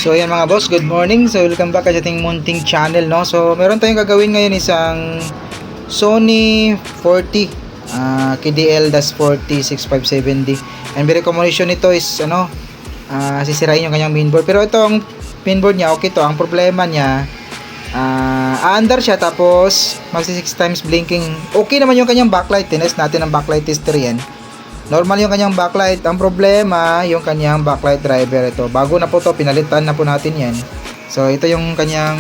So ayan mga boss, good morning. So welcome back sa ating munting channel, no. So meron tayong gagawin ngayon isang Sony 40 KDL-40 6570. And very combination nito is sisirain yung kanyang mainboard. Pero itong mainboard niya okay to. Ang problema niya aandar siya tapos magsi 6 times blinking. Okay naman yung kanyang backlight. Tinest natin ang backlight tester yan. Normal yung kanyang backlight. Ang problema, yung kanyang backlight driver ito. Bago na po to, pinalitan na po natin yan. So, ito yung kanyang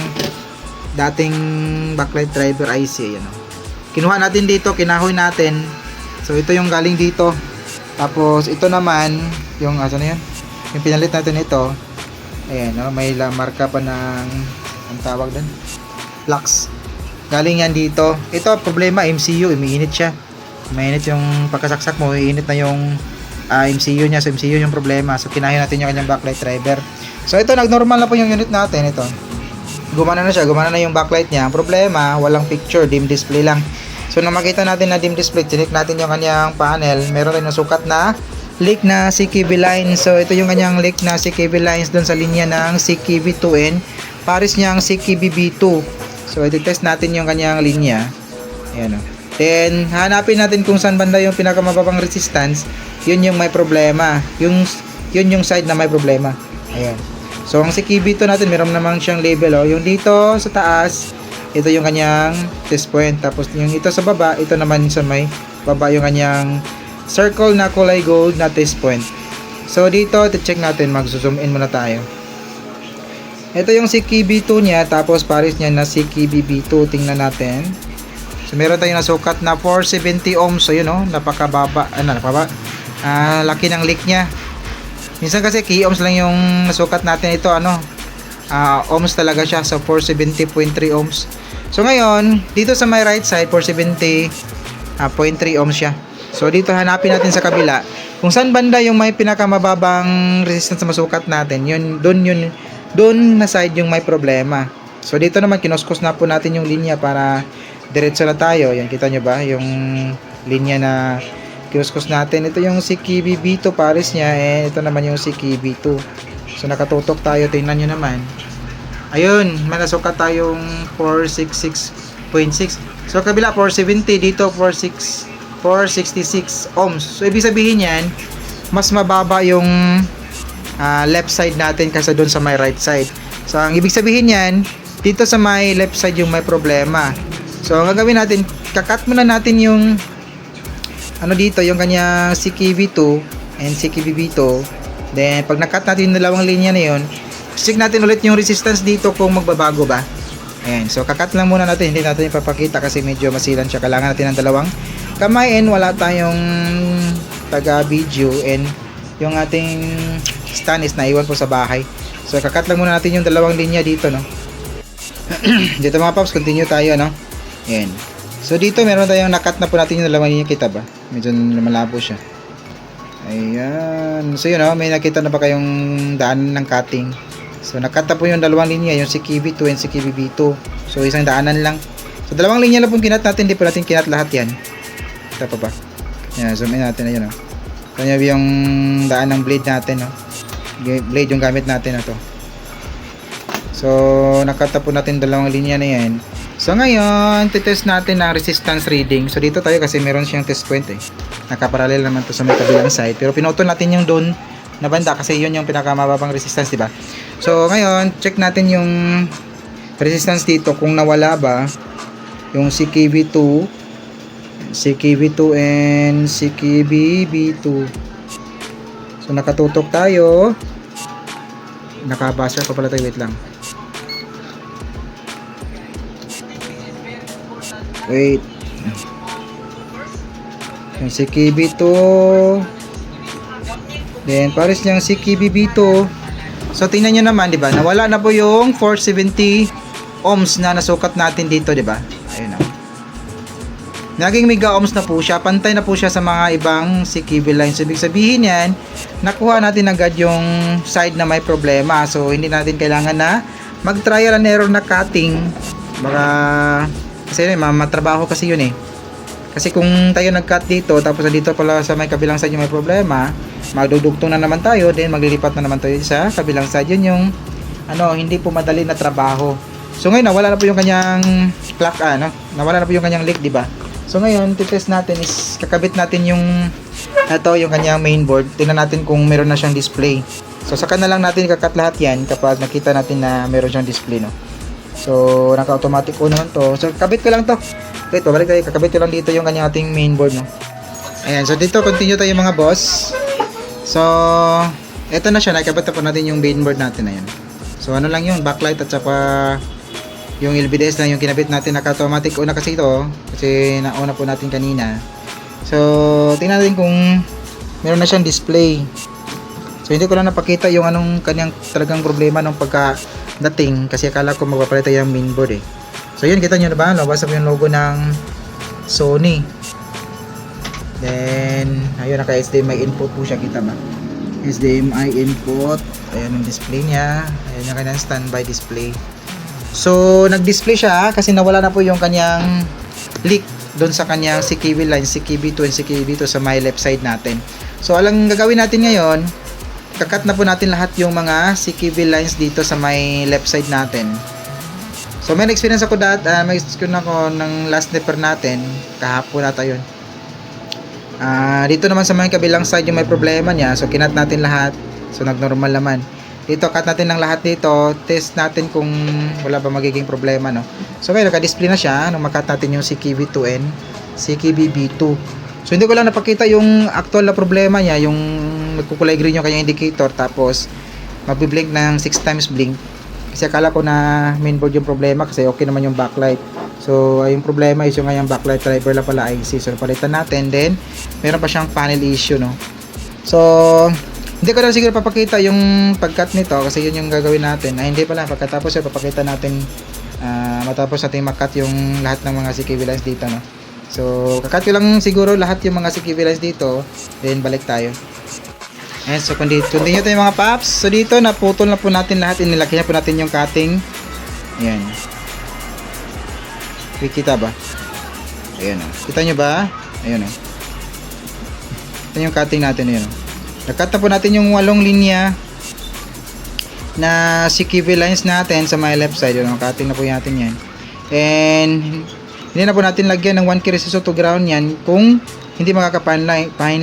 dating backlight driver IC. Yan. Kinuha natin dito, kinahoy natin. So, ito yung galing dito. Tapos, ito naman, yung, yan? Yung pinalit natin ito. Ayan, no? May marka pa ng, ang tawag doon? Flux. Galing yan dito. Ito, problema, MCU, umiinit siya. Mainit yung pagkasaksak mo, iinit na yung MCU niya. So MCU yung problema. So kinahin natin yung kanyang backlight driver. So ito, nag-normal na po yung unit natin. Ito, gumana na siya, gumana na yung backlight niya. Ang problema, walang picture, dim display lang. So nang makita natin na dim display, tinik natin yung kanyang panel. Meron tayong nasukat na leak na CKB line. So ito yung kanyang leak na CKB lines doon sa linya ng CKB2N. Pares niya ang CKB-B2. So i-test natin yung kanyang linya. Ayan o. Then, hanapin natin kung saan banda yung pinakamababang resistance. Yun yung may problema. Yun yung side na may problema. Ayan. So, ang CKB2 natin, meron naman siyang label. Oh. Yung dito sa taas, ito yung kanyang test point. Tapos, yung ito sa baba, ito naman sa may baba yung kanyang circle na kulay gold na test point. So, dito, check natin. Mag-zoom in muna tayo. Ito yung CKB2 niya. Tapos, pares niya na CKB-B2. Tingnan natin. So, meron tayong nasukat na 470 ohms. So, yun, napakababa. Laki ng leak niya. Minsan kasi key ohms lang yung nasukat natin ito. Ohms talaga siya. So, 470.3 ohms. So, ngayon, dito sa my right side, 470.3 ohms siya. So, dito hanapin natin sa kabila. Kung saan banda yung may pinakamababang resistance na masukat natin, doon na side yung may problema. So, dito naman, kinuskos na po natin yung linya para diretso na tayo. Yan, kita nyo ba? Yung linya na kinuskos natin. Ito yung CKB-B2 pares niya. Ito naman yung CKB2. So, nakatutok tayo. Tingnan nyo naman. Ayun, may nasukat tayong 466.6. So, kabila 470. Dito 466 ohms. So, ibig sabihin yan, mas mababa yung left side natin kaysa doon sa may right side. So, ang ibig sabihin yan, dito sa may left side yung may problema. So, ang gagawin natin, kakat muna natin yung dito, yung kanya CKB2 and CKB-B2. Then, pag nakat natin yung dalawang linya na yun, check natin ulit yung resistance dito kung magbabago ba. Ayan. So, kakat lang muna natin. Hindi natin ipapakita kasi medyo masilan siya. Kailangan natin ng dalawang kamay and wala tayong taga-video and yung ating stand is naiwan po sa bahay. So, kakat lang muna natin yung dalawang linya dito, no? Dito mga paps, continue tayo, no? Ayan. So dito meron tayong nakat na po natin yung dalawang linya, kita ba? Medyo malabo siya. Ayan. So yun, may nakita na ba kayong daanan ng cutting? So nakat na po yung dalawang linya, yung CKB2 and CKB-B2. So isang daanan lang. So dalawang linya lang pong kinat natin, hindi po natin kinat lahat yan. Kita pa ba? Ayan, zoom in natin, ayun, kanya yung daan ng blade natin, blade yung gamit natin na to. So nakat na po natin dalawang linya na yan. So ngayon, titest natin ang resistance reading. So dito tayo kasi meron siyang test point nakaparallel naman to sa may kabilang side. Pero pinutol natin yung doon na banda kasi yun yung pinakamababang resistance, diba? So ngayon, check natin yung resistance dito kung nawala ba yung CKB2 and CKB-B2. So nakatutok tayo. Nakabasa pa pala tayo, wait lang. Wait. Yung CKB2. Then, pares niyang CKB-B2. So, tingnan nyo naman, diba? Nawala na po yung 470 ohms na nasukat natin dito, diba? Ayun na. Naging mega ohms na po siya. Pantay na po siya sa mga ibang CKB lines. So, ibig sabihin yan, nakuha natin agad yung side na may problema. So, hindi natin kailangan na mag-trial and error na cutting. Baka kasi matrabaho kasi yun Kasi kung tayo nag-cut dito, tapos dito pala sa may kabilang side yung may problema, magdudugtong na naman tayo, then maglilipat na naman tayo sa kabilang side. Yun yung hindi po madali na trabaho. So ngayon nawala na po yung kanyang clock, nawala na po yung kanyang leak, di ba? So ngayon, titest natin is kakabit natin yung yung kanyang mainboard. Tingnan natin kung meron na siyang display. So saka na lang natin kakat lahat yan kapag nakita natin na meron siyang display, no. So naka-automatic on naman to. So kabit ko lang to. Wait, babalik tayo. Kakabit ko lang dito yung kanyang ating mainboard, no. Ayan, so dito continue tayo mga boss. So eto na siya, nakabit na po natin yung mainboard natin. Ayan. So ano lang yun, backlight at saka yung LVDS na yung kinabit natin. Naka-automatic on na kasi ito, kasi na-on na po natin kanina. So tingnan natin kung meron na siyang display. So hindi ko lang napakita yung anong kanyang talagang problema nung pagkadating, kasi akala ko magpapalit tayo yung mainboard eh. So yun, kita nyo na ba? Labas na yung logo ng Sony. Then ayun, naka HDMI input po siya, kita ba? HDMI input. Ayan yung display niya. Ayan yung kanyang standby display. So nag-display siya kasi nawala na po yung kanyang leak doon sa kanyang CKB line, CKB2 and CKB2 sa my left side natin. So alang gagawin natin ngayon, kakat na po natin lahat yung mga CKB lines dito sa my left side natin. So may experience ako may experience ako ng last snipper natin kahapon ata yun. Dito naman sa may kabilang side yung may problema niya, so kinat natin lahat. So nagnormal naman. Dito cut natin ng lahat dito, test natin kung wala ba magiging problema, no. So ngayon naka-display na siya nung makat natin yung CKB2N, CKB-B2. So hindi ko lang napakita yung actual na problema niya, yung nagkukulay green yung kanyang indicator, tapos magbi-blink ng 6 times blink. Kasi akala ko na mainboard yung problema kasi okay naman yung backlight. So yung problema is yung kanyang backlight driver lang pala IC. So palitan natin, then meron pa siyang panel issue, no. So hindi ko na siguro papakita yung pag-cut nito kasi yun yung gagawin natin. Hindi pala, pagkatapos yun papakita natin matapos natin makat yung lahat ng mga CKB lines dito, no. So kakat ko lang siguro lahat yung mga CKB lines dito, then balik tayo. And so continue tayo mga paps. So dito naputol na po natin lahat, inilaki na po natin yung cutting. Ayan, kita ba? Ayan, kita nyo ba? Ayan, ito yung cutting natin. Ayan, nakat na po natin yung 8 linya na CKB lines natin sa my left side. Yung cutting na po natin yan. And hindi na po natin lagyan ng 1K resistor to ground yan kung hindi makaka-pine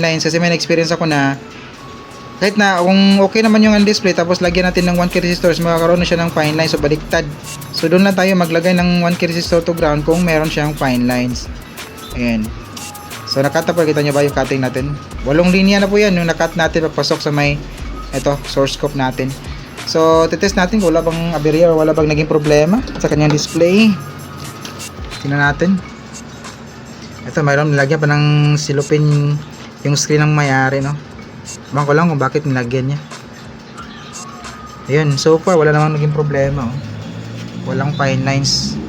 lines. Kasi may experience ako na kahit na kung okay naman yung display tapos lagyan natin ng 1K resistors, makakaroon na siya ng fine lines. So baliktad. So doon lang tayo maglagay ng 1K resistor to ground kung meron siyang fine lines. Ayan. So nakat na po, kita nyo ba yung cutting natin? 8 linya na po yan yung nakat natin papasok sa may source scope natin. So titest natin kung wala bang aberya o wala bang naging problema sa kanyang display. Tingnan natin. Ito, mayroon nilagyan pa ng silupin yung screen ng may-ari, no. Bang ko lang kung bakit nilagyan niya. Ayun, so far wala namang naging problema, oh. Walang fine lines.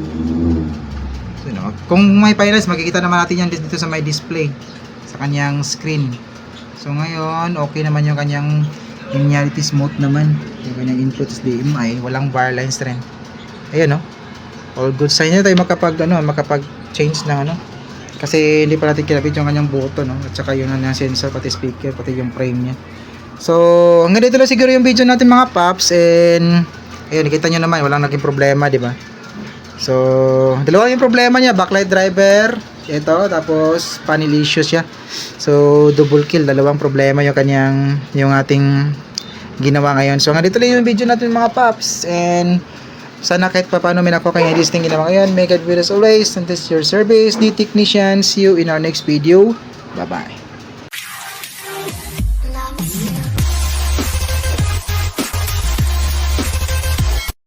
So, no? Kung may fine lines, makikita naman natin yan dito sa may display sa kanyang screen. So ngayon okay naman yung kanyang linearity, smooth naman yung kanyang input HDMI, walang bar lines rin. Ayun, no. All good sign na tayo makapag change ng kasi hindi pa natin kinabit yung kanyang button, no, at saka yung sensor, pati speaker, pati yung frame niya. So hanggang dito lang siguro yung video natin mga paps, and ayun, nakita nyo naman walang naging problema, di ba? So dalawa yung problema niya, backlight driver ito, tapos panel issue siya. So double kill, dalawang problema yung ating ginawa ngayon. So hanggang dito lang yung video natin mga paps, and sana kahit pa paano may nakuha kayo this thing ginawa ngayon. Make it with us always, and this is your service, the technician. See you in our next video. Bye bye.